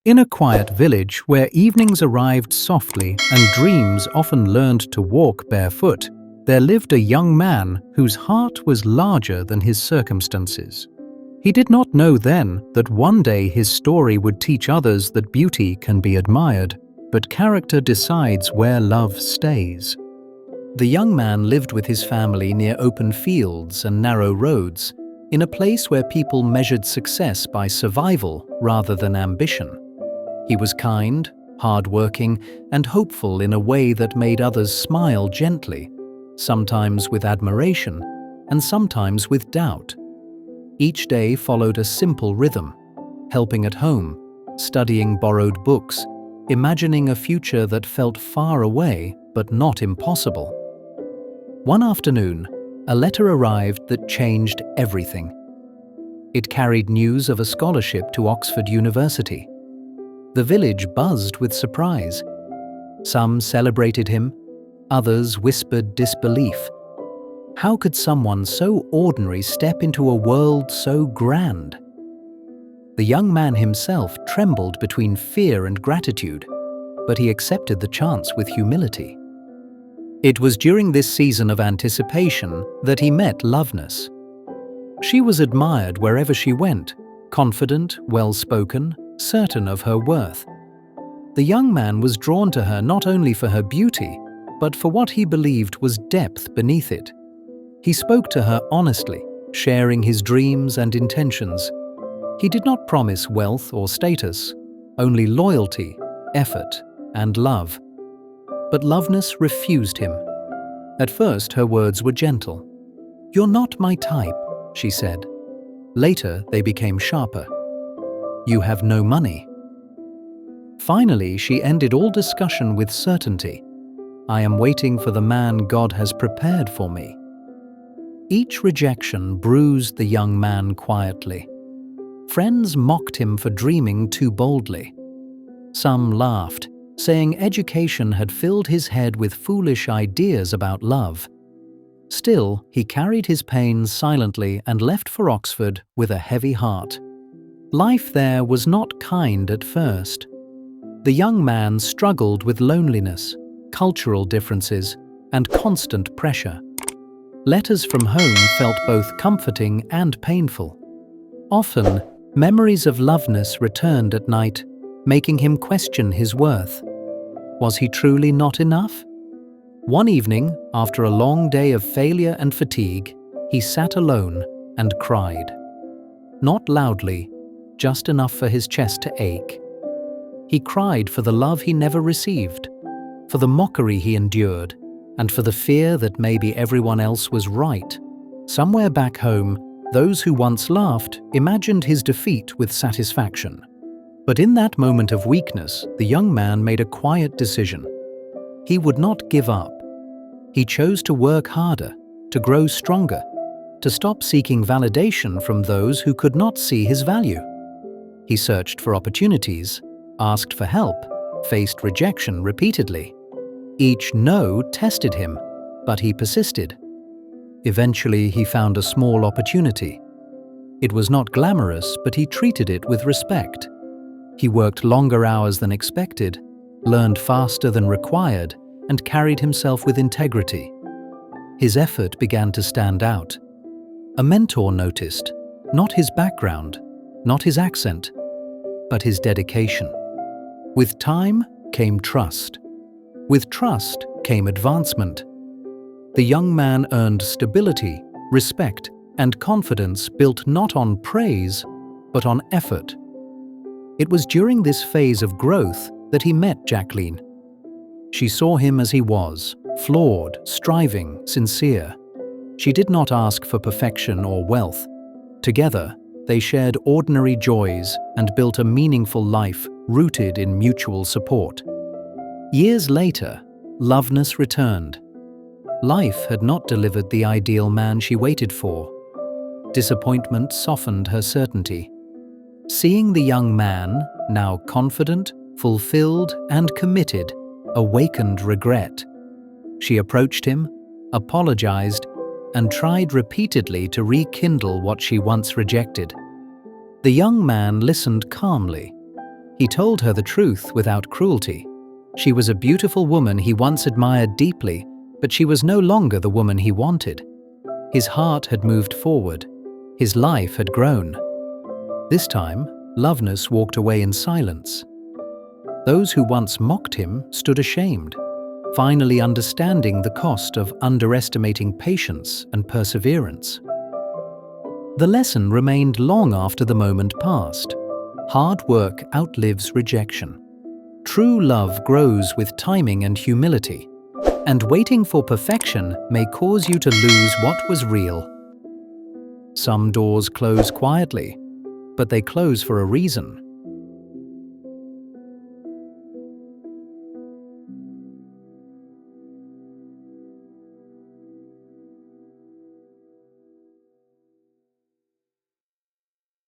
In a quiet village where evenings arrived softly and dreams often learned to walk barefoot, there lived a young man whose heart was larger than his circumstances. He did not know then that one day his story would teach others that beauty can be admired, but character decides where love stays. The young man lived with his family near open fields and narrow roads, in a place where people measured success by survival rather than ambition. He was kind, hard-working, and hopeful in a way that made others smile gently, sometimes with admiration and sometimes with doubt. Each day followed a simple rhythm: helping at home, studying borrowed books, imagining a future that felt far away but not impossible. One afternoon, a letter arrived that changed everything. It carried news of a scholarship to Oxford University. The village buzzed with surprise. Some celebrated him, others whispered disbelief. How could someone so ordinary step into a world so grand? The young man himself trembled between fear and gratitude, but he accepted the chance with humility. It was during this season of anticipation that he met Loveness. She was admired wherever she went, confident, well-spoken, certain of her worth. The young man was drawn to her not only for her beauty, but for what he believed was depth beneath it. He spoke to her honestly, sharing his dreams and intentions. He did not promise wealth or status, only loyalty, effort, and love. But Loveness refused him. At first, her words were gentle. "You're not my type," she said. Later, they became sharper. "You have no money." Finally, she ended all discussion with certainty. "I am waiting for the man God has prepared for me." Each rejection bruised the young man quietly. Friends mocked him for dreaming too boldly. Some laughed, saying education had filled his head with foolish ideas about love. Still, he carried his pains silently and left for Oxford with a heavy heart. Life there was not kind at first. The young man struggled with loneliness, cultural differences, and constant pressure. Letters from home felt both comforting and painful. Often, memories of Loveness returned at night, making him question his worth. Was he truly not enough? One evening, after a long day of failure and fatigue, he sat alone and cried. Not loudly, just enough for his chest to ache. He cried for the love he never received, for the mockery he endured, and for the fear that maybe everyone else was right. Somewhere back home, those who once laughed imagined his defeat with satisfaction. But in that moment of weakness, the young man made a quiet decision. He would not give up. He chose to work harder, to grow stronger, to stop seeking validation from those who could not see his value. He searched for opportunities, asked for help, faced rejection repeatedly. Each no tested him, but he persisted. Eventually, he found a small opportunity. It was not glamorous, but he treated it with respect. He worked longer hours than expected, learned faster than required, and carried himself with integrity. His effort began to stand out. A mentor noticed, not his background, not his accent, but his dedication. With time came trust. With trust came advancement. The young man earned stability, respect, and confidence built not on praise, but on effort. It was during this phase of growth that he met Jacqueline. She saw him as he was, flawed, striving, sincere. She did not ask for perfection or wealth. Together, they shared ordinary joys and built a meaningful life rooted in mutual support. Years later, Loveness returned. Life had not delivered the ideal man she waited for. Disappointment softened her certainty. Seeing the young man, now confident, fulfilled, and committed, awakened regret. She approached him, apologized, and tried repeatedly to rekindle what she once rejected. The young man listened calmly. He told her the truth without cruelty. She was a beautiful woman he once admired deeply, but she was no longer the woman he wanted. His heart had moved forward. His life had grown. This time, Loveness walked away in silence. Those who once mocked him stood ashamed, finally understanding the cost of underestimating patience and perseverance. The lesson remained long after the moment passed. Hard work outlives rejection. True love grows with timing and humility, and waiting for perfection may cause you to lose what was real. Some doors close quietly, but they close for a reason.